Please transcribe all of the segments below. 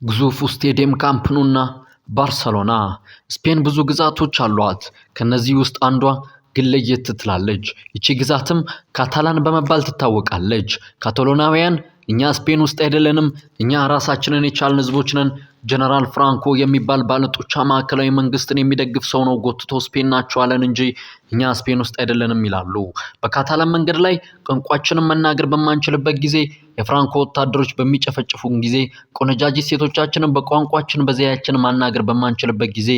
ግዙፉ ስቴዲየም ካምፕ ኑና ባርሰሎና ስፔን ብዙ ግዛቶች አሏት። ከነዚህ ውስጥ አንዷ ግን ለየት ትላለች። ይቺ ግዛትም ካታላን በመባል ትታወቃለች። ካታሎናውያን እኛ ስፔን ውስጥ አይደለንም፣ እኛ ራሳችንን የቻልን ህዝቦች ነን። ጀነራል ፍራንኮ የሚባል ባለጡጫ ማዕከላዊ መንግስትን የሚደግፍ ሰው ነው ጎትቶ ስፔን ናቸው አለን እንጂ እኛ ስፔን ውስጥ አይደለንም ይላሉ። በካታላን መንገድ ላይ ቋንቋችንን መናገር በማንችልበት ጊዜ የፍራንኮ ወታደሮች በሚጨፈጭፉን ጊዜ ቆነጃጅት ሴቶቻችንን በቋንቋችን በዘያችን ማናገር በማንችልበት ጊዜ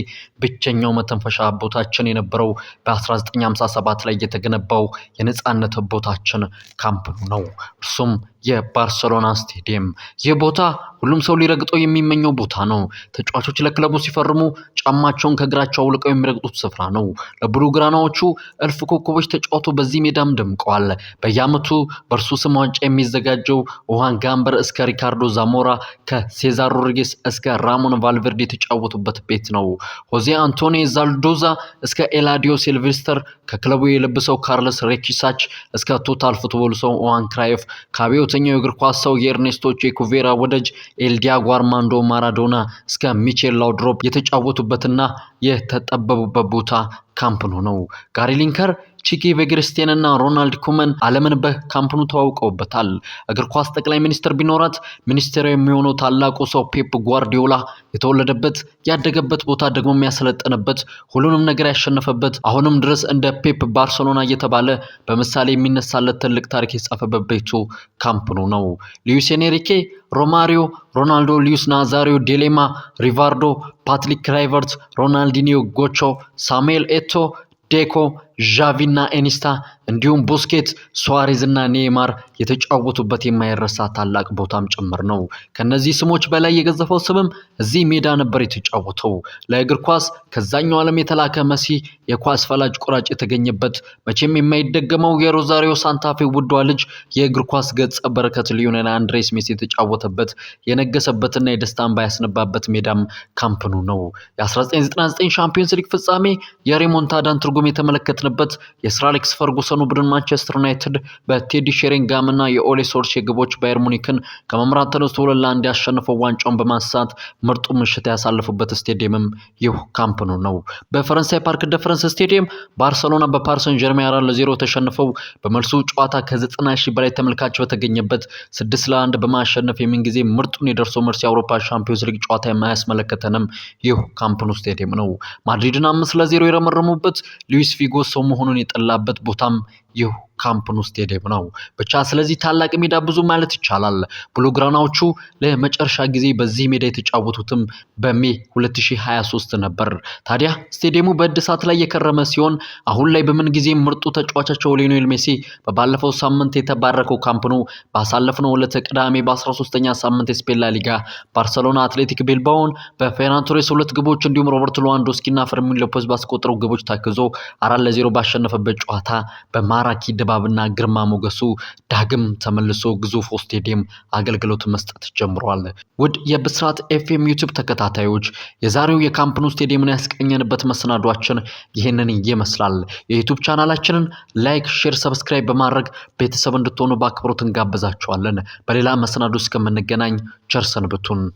ብቸኛው መተንፈሻ ቦታችን የነበረው በ1957 ላይ የተገነባው የነጻነት ቦታችን ካምፕ ኑ ነው። እርሱም የባርሰሎና ስቴዲየም። ይህ ቦታ ሁሉም ሰው ሊረግጠው የሚመኘው ቦታ ነው። ተጫዋቾች ለክለቡ ሲፈርሙ ጫማቸውን ከእግራቸው አውልቀው የሚረግጡት ስፍራ ነው። ለብሉግራናዎቹ እልፍ ኮከቦች ተጫውተው በዚህ ሜዳም ደምቀዋል። በየዓመቱ በእርሱ ስም ዋንጫ የሚዘጋጀው ኡሃን ጋምበር እስከ ሪካርዶ ዛሞራ ከሴዛር ሮድሪጌስ እስከ ራሞን ቫልቨርዴ የተጫወቱበት ቤት ነው። ሆዜ አንቶኒ ዛልዶዛ እስከ ኤላዲዮ ሲልቬስተር፣ ከክለቡ የለበሰው ካርለስ ሬኪሳች እስከ ቶታል ፉትቦል ሰው ኦዋን ክራይፍ፣ ከአብዮተኛው የእግር ኳስ ሰው የኤርኔስቶ ቼ ኩቬራ ወዳጅ ኤል ዲያጎ አርማንዶ ማራዶና እስከ ሚቼል ላውድሮፕ የተጫወቱበትና የተጠበቡበት ቦታ ካምፕ ኑ ነው። ጋሪ ሊንከር፣ ቺኪ ቬግርስቴን እና ሮናልድ ኩመን ዓለምን በካምፕ ኑ ተዋውቀውበታል። እግር ኳስ ጠቅላይ ሚኒስትር ቢኖራት ሚኒስትር የሚሆነው ታላቁ ሰው ፔፕ ጓርዲዮላ የተወለደበት ያደገበት ቦታ ደግሞ የሚያሰለጥንበት ሁሉንም ነገር ያሸነፈበት አሁንም ድረስ እንደ ፔፕ ባርሰሎና እየተባለ በምሳሌ የሚነሳለት ትልቅ ታሪክ የጻፈበት ቤቱ ካምፕ ኑ ነው። ሉዊስ ኤንሪኬ፣ ሮማሪዮ፣ ሮናልዶ፣ ሉዊስ ናዛሪዮ ዴሌማ፣ ሪቫርዶ፣ ፓትሪክ ክላይቨርት፣ ሮናልዲኒዮ ጎቾ፣ ሳሙኤል ኤቶ፣ ዴኮ፣ ዣቪና ኤኒስታ እንዲሁም ቡስኬት፣ ሱዋሬዝ እና ኔይማር የተጫወቱበት የማይረሳ ታላቅ ቦታም ጭምር ነው። ከነዚህ ስሞች በላይ የገዘፈው ስምም እዚህ ሜዳ ነበር የተጫወተው። ለእግር ኳስ ከዛኛው ዓለም የተላከ መሲ የኳስ ፈላጭ ቆራጭ የተገኘበት መቼም የማይደገመው የሮዛሪዮ ሳንታፌ ውዷ ልጅ የእግር ኳስ ገጸ በረከት ሊዮኔል አንድሬስ ሜሲ የተጫወተበት የነገሰበትና የደስታን ባያስነባበት ሜዳም ካምፕ ኑ ነው። የ1999 ሻምፒዮንስ ሊግ ፍጻሜ የሬሞንታዳን ትርጉም የተመለከትንበት የሰር አሌክስ ፈርጉሰን ቡድን ማንቸስተር ዩናይትድ በቴዲ ሼሪንጋም እና የኦሌ ሶልሼ ግቦች ባየር ሙኒክን ከመምራት ተነስቶ 2-1 ያሸነፈው ዋንጫውን በማንሳት ምርጡ ምሽት ያሳለፉበት ስቴዲየምም ይህ ካምፕ ኑ ነው። በፈረንሳይ ፓርክ ደ ፍራንስ ስቴዲየም ባርሰሎና በፓሪስ ሰን ዠርሜን 4-0 ተሸንፈው በመልሱ ጨዋታ ከ90,000 በላይ ተመልካች በተገኘበት 6-1 በማሸነፍ የምንጊዜ ምርጡን የደርሶ መልስ የአውሮፓ ሻምፒዮንስ ሊግ ጨዋታ የማያስመለከተንም ይህ ካምፕ ኑ ስቴዲየም ነው። ማድሪድን 5-0 የረመረሙበት ሉዊስ ፊጎ ሰው መሆኑን የጠላበት ቦታም ይህ ካምፕ ኑ ስቴዲየም ነው። ብቻ ስለዚህ ታላቅ ሜዳ ብዙ ማለት ይቻላል። ብሉግራናዎቹ ለመጨረሻ ጊዜ በዚህ ሜዳ የተጫወቱትም በሜይ 2023 ነበር። ታዲያ ስቴዲየሙ በእድሳት ላይ የከረመ ሲሆን አሁን ላይ በምን ጊዜ ምርጡ ተጫዋቻቸው ሊዮኔል ሜሲ በባለፈው ሳምንት የተባረከው ካምፕ ኑ ባሳለፍነው ዕለተ ቅዳሜ በ13ኛ ሳምንት የስፔን ላ ሊጋ ባርሰሎና አትሌቲክ ቢልባኦን በፌራን ቶሬስ 2 ግቦች እንዲሁም ሮበርት ሌዋንዶስኪና ፈርሚን ሎፔዝ ባስቆጠሩ ግቦች ታክዞ 4-0 ባሸነፈበት ጨዋታ በማራኪ ድባብና ግርማ ሞገሱ ዳግም ተመልሶ ግዙፍ ስቴዲየም አገልግሎት መስጠት ጀምሯል። ውድ የብስራት ኤፍኤም ዩቲዩብ ተከታታዮች የዛሬው የካምፕ ኑ ስቴዲየምን ያስቀኘንበት መሰናዷችን ይሄንን ይመስላል። የዩቲዩብ ቻናላችንን ላይክ፣ ሼር፣ ሰብስክራይብ በማድረግ ቤተሰብ እንድትሆኑ በአክብሮት እንጋብዛችኋለን። በሌላ መሰናዶ እስከምንገናኝ ቸር ሰንብቱን።